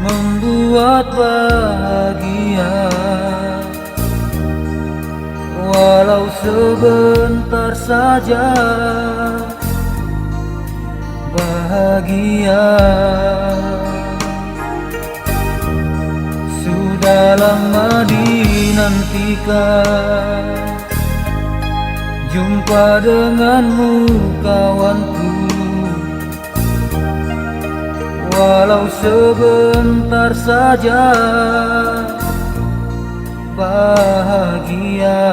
membuat bahagia, walau sebentar saja. Bahagia sudah lama dinantikan, jumpa denganmu kawanku, walau sebentar saja. Bahagia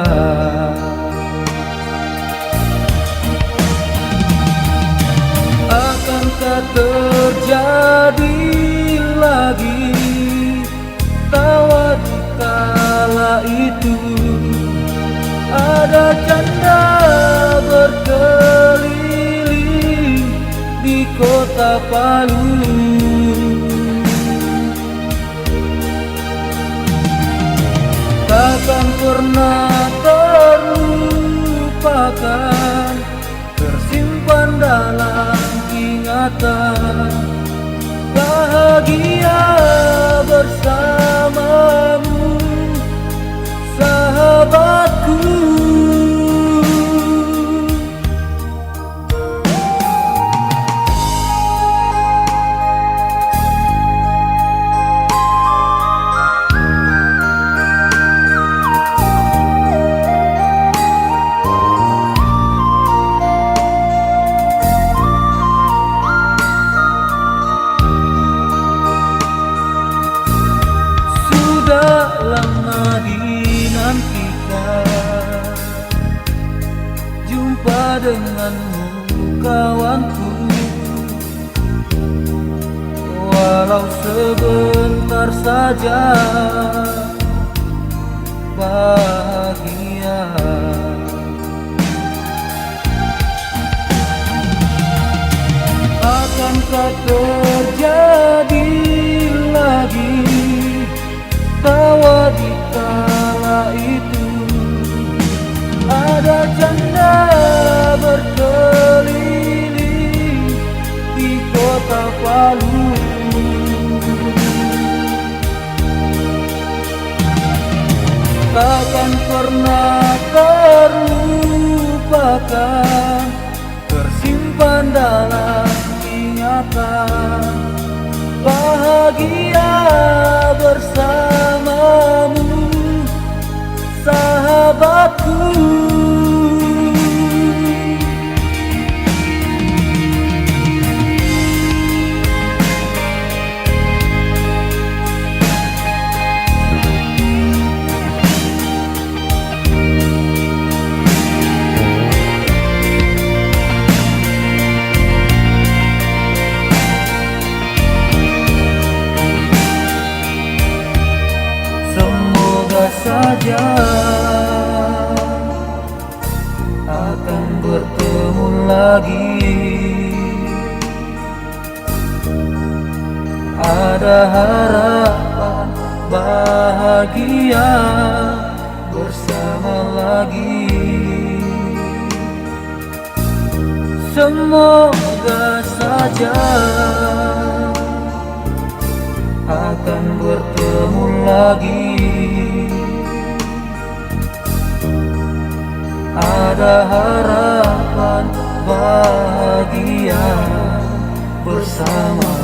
akankah terjadi lagi tawa di kala itu, ada janda berkeliling di kota Palu. Takkan pernah terlupakan, tersimpan dalam ingatan. Bahagia bersamamu, sahabatku. Lama dinantikan, jumpa denganmu kawanku, walau sebentar saja. Bahagia akankah terjadi lagi tawa di kala itu, ada janda berkeliling di kota Palu. Takkan pernah terlupakan, tersimpan dalam ingatan. Bahagia bersamamu, sahabatku. Saja akan bertemu lagi, ada harapan bahagia bersama lagi. Semoga saja akan bertemu lagi, ada harapan bahagia bersama.